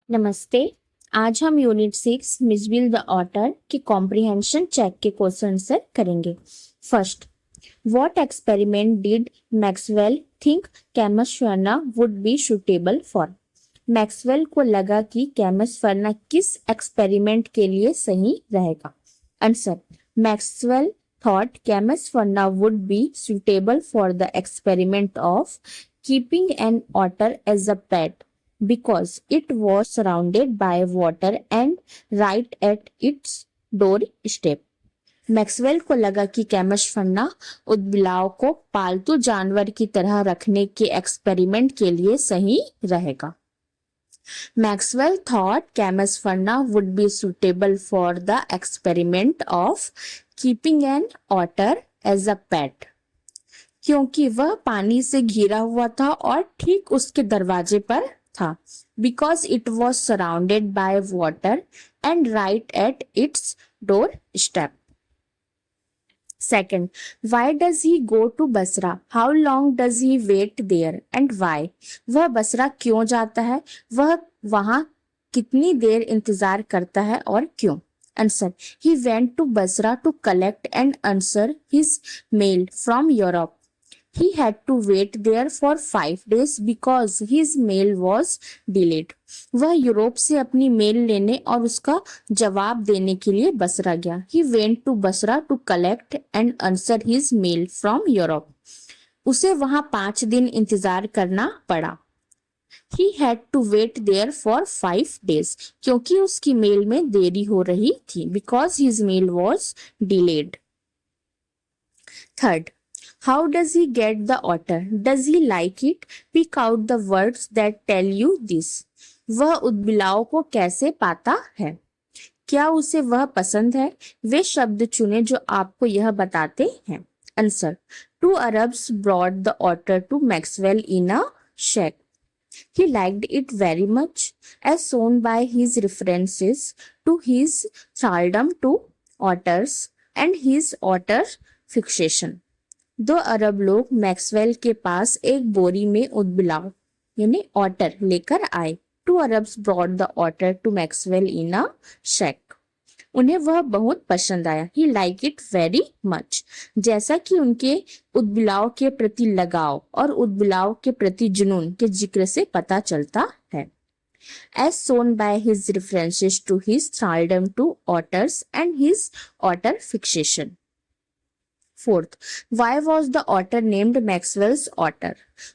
नमस्ते। आज हम यूनिट 6 मिसबिल द ऑटर के कॉम्प्रिहेंशन चेक के क्वेश्चन आंसर करेंगे। First, what experiment did Maxwell think Camusfearna would be suitable for? Maxwell को लगा कि कैमस्फेरना किस एक्सपेरिमेंट के लिए सही रहेगा? Answer, Maxwell thought कैमस्फेरना would be suitable for the experiment of keeping an otter as a pet because it was surrounded by water and right at its doorstep. Maxwell को लगा कि कैमस्फेरना उद्बिलाव को पालतू जानवर की तरह रखने के एक्सपेरिमेंट के लिए सही रहेगा। Maxwell thought कैमस्फेरना would be suitable for the experiment of keeping an otter as a pet क्योंकि वह पानी से घिरा हुआ था और ठीक उसके दरवाजे पर था। Because it was surrounded by water and right at its doorstep. Second, why does he go to Basra? How long does he wait there and why? वह बसरा क्यों जाता है? वह वहाँ कितनी देर इंतजार करता है और क्यों? Answer, he went to Basra to collect and answer his mail from Europe. He had to wait there for 5 days because his mail was delayed. वह यूरोप से अपनी मेल लेने और उसका जवाब देने के लिए बसरा गया। He went to Basra to collect and answer his mail from Europe. उसे वहां 5 दिन इंतजार करना पड़ा। He had to wait there for 5 days क्योंकि उसकी मेल में देरी हो रही थी because his mail was delayed. Third, how does he get the otter? Does he like it? Pick out the words that tell you this. वह उद्बिलाव को कैसे पाता है? क्या उसे वह पसंद है? वे शब्द चुने जो आपको यह बताते हैं। Answer, 2 Arabs brought the otter to Maxwell in a shack. He liked it very much, as shown by his references to his thraldom to otters and his otter fixation. 2 अरब लोग मैक्सवेल के पास एक बोरी में उद्बिलाव यानी ऑटर लेकर आए। 2 Arabs brought the otter to Maxwell in a shack. उन्हें वह बहुत पसंद आया। He liked it very much. जैसा कि उनके उद्बिलाव के प्रति लगाव और उद्बिलाव के प्रति जुनून के जिक्र से पता चलता है। As shown by his references to his thraldom to otters and his otter fixation. Fourth, why was the otter named Maxwell's otter?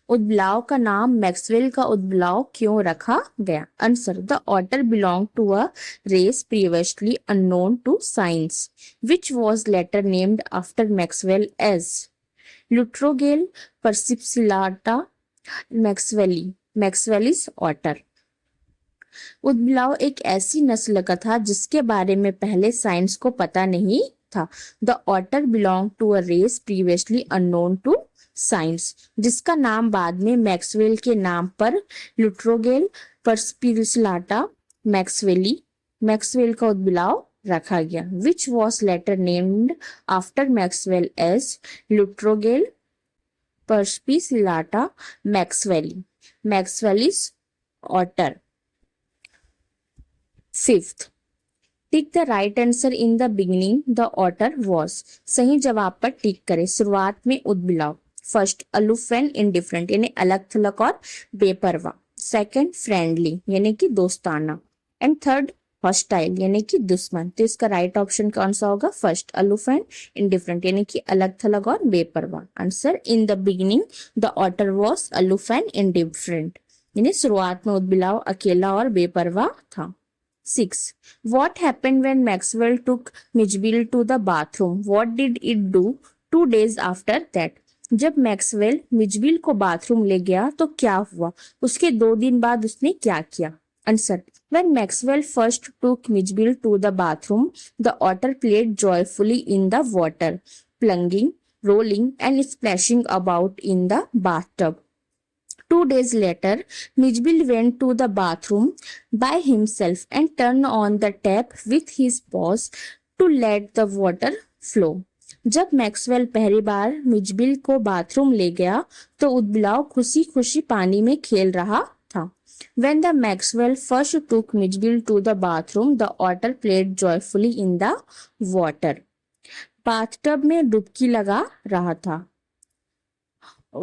उद्बिलाव का नाम मैक्सवेल का उद्बिलाव क्यों रखा गया? Answer, the otter belonged to a race previously unknown to science, which was later named after Maxwell as Lutrogale persipsilata maxwelli, Maxwell's otter. उद्बिलाव एक ऐसी नस्ल का था जिसके बारे में पहले साइंस को पता नहीं था। The otter belong to a race previously unknown to science, जिसका नाम बाद में मैक्सवेल के नाम पर लुट्रोगेल परस्पिरिसलाटा मैक्सवेली, मैक्सवेल का उद्बिलाव रखा गया। Which was later named after Maxwell as Lutrogale perspicillata maxwelli, Maxwell's otter. Fifth, tick the right answer in the beginning the otter was. सही जवाब पर टिक करें। शुरुआत में उद्बिलाव। फर्स्ट, अलूफ एंड इंडिफरेंट यानी अलग थलग और बेपरवाह। सेकंड, फ्रेंडली यानी कि दोस्ताना। एंड थर्ड, हॉस्टाइल यानी कि दुश्मन। तो इसका राइट ऑप्शन कौन सा होगा? फर्स्ट, अलूफ एंड इंडिफरेंट यानी कि अलग थलग और बेपरवाह। Answer, in the beginning the otter was aloof and indifferent यानी शुरुआत में उद्बिलाव अकेला और बेपरवाह था। 6. What happened when Maxwell took Mitchell to the bathroom? What did it do 2 days after that? जब मैक्सवेल मिचबिल को बाथरूम ले गया तो क्या हुआ? उसके 2 दिन बाद उसने क्या किया? Answer, when Maxwell first took Mitchell to the bathroom, the otter played joyfully in the water, plunging, rolling and splashing about in the bathtub. 2 days later, Mitchell went to the bathroom by himself and turned on the tap with his paws to let the water flow. जब Maxwell पहली बार Mijbil को bathroom ले गया तो उद्बिलाव खुशी खुशी पानी में खेल रहा था। When the Maxwell first took Mitchell to the bathroom, the otter played joyfully in the water. Bathtub में डुबकी लगा रहा था,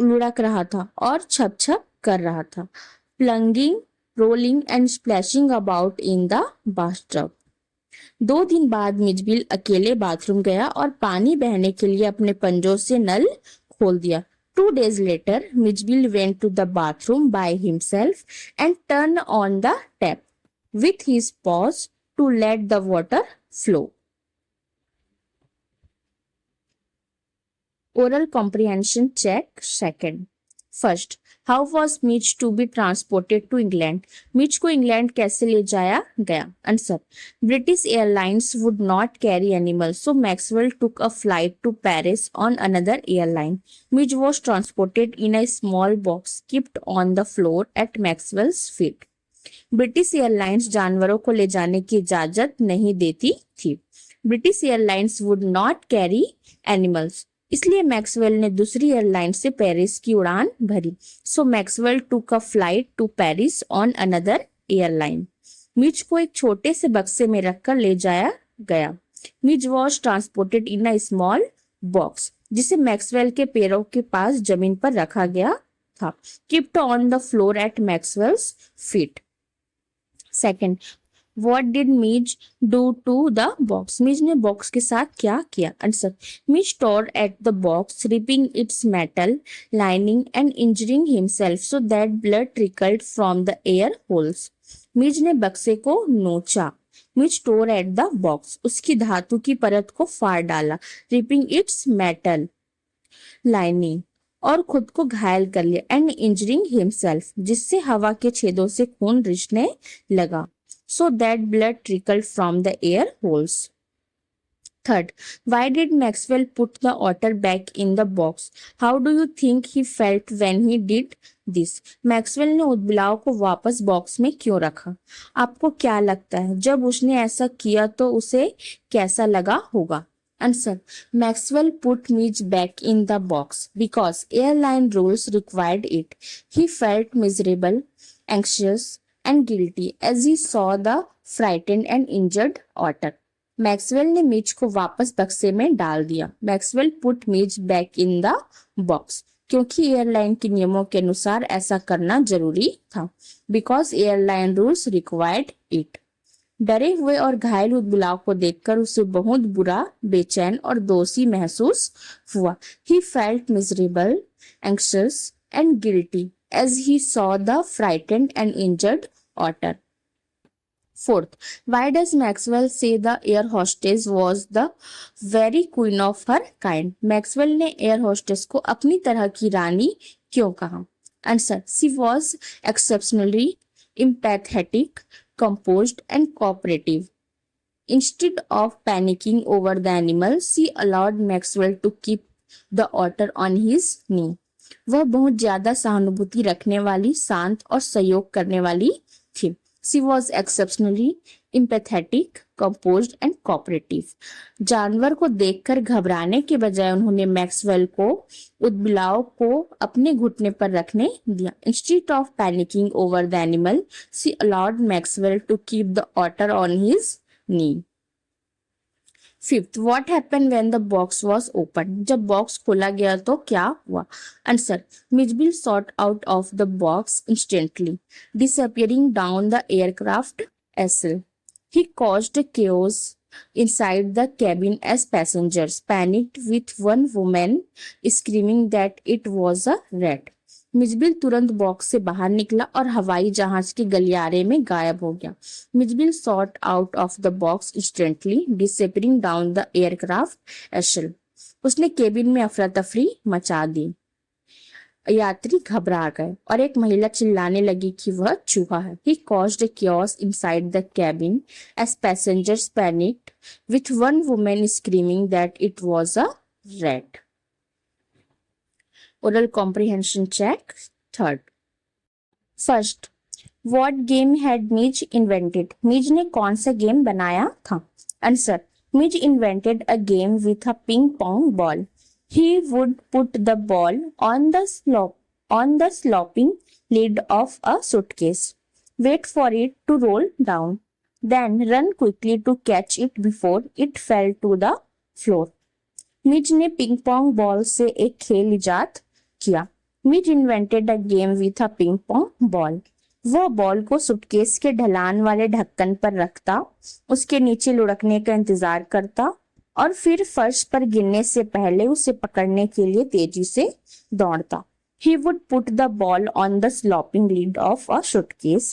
लुढ़क रहा था और छप छप कर रहा था. Plunging, rolling and splashing about in the bathtub. 2 दिन बाद मिजबिल अकेले बाथरूम गया और पानी बहने के लिए अपने पंजों से नल खोल दिया. 2 days later, Mijbil went to the bathroom by himself and turned on the tap with his paws to let the water flow. Oral comprehension check second. First, how was Mitch to be transported to England? Mitch को England कैसे ले जाया गया? Answer. British Airlines would not carry animals, so Maxwell took a flight to Paris on another airline. Mitch was transported in a small box kept on the floor at Maxwell's feet. British airlines जानवरों को ले जाने की इजाजत नहीं देती थी. British airlines would not carry animals, इसलिए मैक्सवेल ने दूसरी एयरलाइन से पेरिस की उड़ान भरी. So Maxwell took a flight to Paris on another airline. Midge को एक छोटे से बक्से में रखकर ले जाया गया. Midge was transported in a small box, जिसे मैक्सवेल के पैरों के पास जमीन पर रखा गया था. Keeped on the floor at Maxwell's feet. Second, What did Midge do to the box? Midge ने बॉक्स के साथ क्या किया? Answer. Midge tore at the box, ripping its metal lining and injuring himself so that blood trickled from the air holes. Midge ने बक्से को नोचा. Midge tore at the box. उसकी धातु की परत को फाड़ डाला. Ripping its metal lining. और खुद को घायल कर लिया. And injuring himself. जिससे हवा के छेदों से खून रिसने लगा. So that blood trickled from the air holes. Third, why did Maxwell put the otter back in the box? How do you think he felt when he did this? Maxwell ने उदबिलाव को वापस box में क्यों रखा? आपको क्या लगता है जब उसने ऐसा किया तो उसे कैसा लगा होगा? Answer. Maxwell put Midge back in the box because airline rules required it. He felt miserable, anxious, and guilty as he saw the frightened and injured otter. Maxwell ने मिच को वापस बक्से में डाल दिया. Maxwell put Mitch back in the box क्योंकि airline के नियमों के अनुसार ऐसा करना जरूरी था. Because airline rules required it. डरे हुए और घायल उदबिलाव को देखकर उसे बहुत बुरा, बेचैन और दोषी महसूस हुआ. He felt miserable, anxious and guilty as he saw the frightened and injured otter. Fourth, why does Maxwell say the air hostess was the very queen of her kind? Maxwell ने एयर होस्टेस को अपनी तरह की रानी क्यों कहा? Answer. She was exceptionally empathetic, composed and cooperative. Instead of panicking over the animal, she allowed Maxwell to keep the otter on his knee. वह बहुत ज्यादा सहानुभूति रखने वाली, शांत और सहयोग करने वाली थी. She was exceptionally empathetic, composed and cooperative. जानवर को देखकर घबराने के बजाय उन्होंने मैक्सवेल को उदबिलाव को अपने घुटने पर रखने दिया. Instead of panicking over the animal, she allowed Maxwell to keep the otter on his knee. Fifth, what happened when the box was opened? जब बॉक्स खोला गया तो क्या हुआ? Answer. Mitchell shot out of the box instantly, disappearing down the aircraft SL. He caused chaos inside the cabin as passengers panicked, with one woman screaming that it was a rat. Mijbil तुरंत box से बाहर निकला और हवाई जहाज के गलियारे में गायब हो गया. Mijbil shot out of the box instantly, disappearing down the aircraft aisle. उसने केबिन में अफरा तफरी मचा दी. यात्री घबरा गए और एक महिला चिल्लाने लगी कि वह चूहा है. He caused chaos inside the cabin as passengers panicked, with one woman screaming that it was a rat. Oral comprehension check. Third. First, what game had Midge invented? Midge ने कौन सा गेम बनाया था? Answer. Midge invented a game with a ping pong ball. He would put the ball on the sloping lid of a suitcase. Wait for it to roll down. Then run quickly to catch it before it fell to the floor. मिज ने ping pong ball से एक खेल इजाद किया. Mij invented a game with a ping pong ball. वह ball को suitcase के ढलान वाले ढक्कन पर रखता, उसके नीचे लुढ़कने का इंतजार करता और फिर फर्श पर गिरने से पहले उसे पकड़ने के लिए तेजी से दौड़ता. He would put the ball on the sloping lid of a suitcase,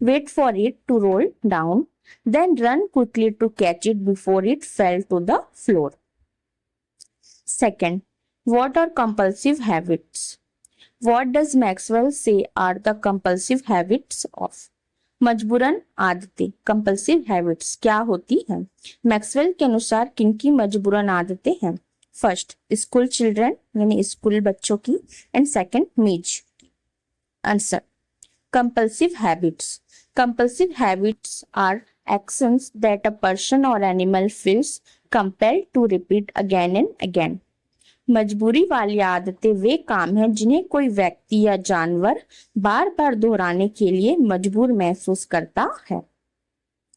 wait for it to roll down, then run quickly to catch it before it fell to the floor. Second, what are compulsive habits? What does Maxwell say are the compulsive habits of? मजबूरन आदतें, compulsive habits क्या होती हैं? Maxwell के अनुसार किनकी मजबूरन आदतें हैं? फर्स्ट, स्कूल चिल्ड्रन यानी स्कूल बच्चों की, and second, Midge. Answer, compulsive habits. Compulsive habits are actions that a person or animal feels compelled to repeat again and again. मजबूरी वाली आदतें वे काम हैं जिन्हें कोई व्यक्ति या जानवर बार बार दोहराने के लिए मजबूर महसूस करता है.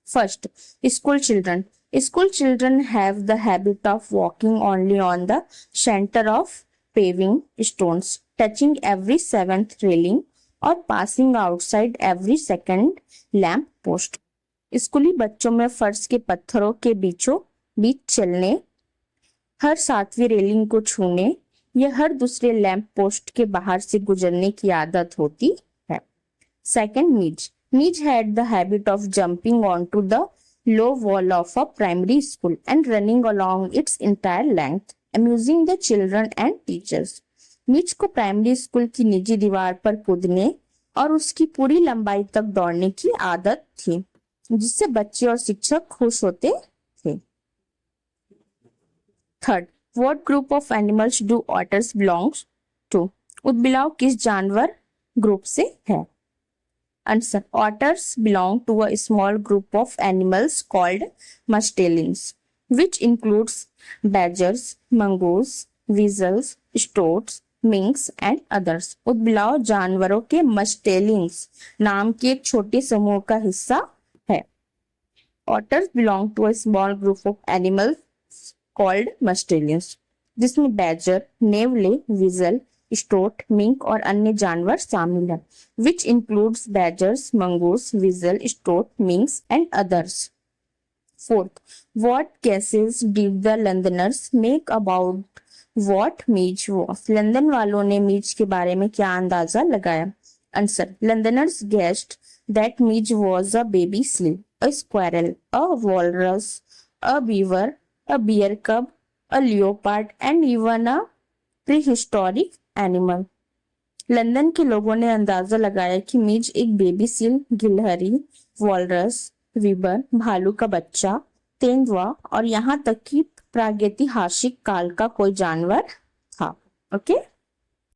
First, school children. School children have the habit of walking only on the center of paving stones, touching every seventh railing or passing outside every second lamp post. स्कूली बच्चों में फर्श के पत्थरों के बीचों बीच चलने, हर सातवीं रेलिंग को छूने या हर दूसरे लैंप पोस्ट के बाहर से गुजरने की आदत होती है. सेकंड, मीज. मीज had the habit of jumping onto the low wall of a primary school and running along its entire length, amusing the children and teachers. मीज को प्राइमरी स्कूल की निजी दीवार पर कूदने और उसकी पूरी लंबाई तक दौड़ने की आदत थी, जिससे बच्चे और शिक्षक खुश होते थे. Third, what group of animals do otters belongs to? ऊदबिलाव किस जानवर ग्रुप से है? Answer, otters belong to a small group of animals called mustelines, which includes badgers, mongoose, weasels, stoats, minks and others. ऊदबिलाव जानवरों के mustelines नाम के एक छोटे समूह का हिस्सा है. Otters belong to a small group of animals called mustelines, जिसमें badger, नेवले, weasel, स्टोट, मिंक और अन्य जानवर शामिल हैं, which includes badgers, mongoose, weasel, stoat, minks and others. Fourth, what guesses did the Londoners make about what Midge was? London वालों ने मीज के बारे में क्या अंदाजा लगाया? Answer, Londoners guessed that Midge was a baby seal, a squirrel, a walrus, a beaver, a bear cub, a leopard and even a prehistoric animal. London के लोगों ने अंदाजा लगाया कि मीज एक बेबी सील, गिलहरी, वॉलरस, वीबर, भालू का बच्चा, तेंदुआ और यहाँ तक कि प्रागैतिहासिक काल का कोई जानवर था. ओके.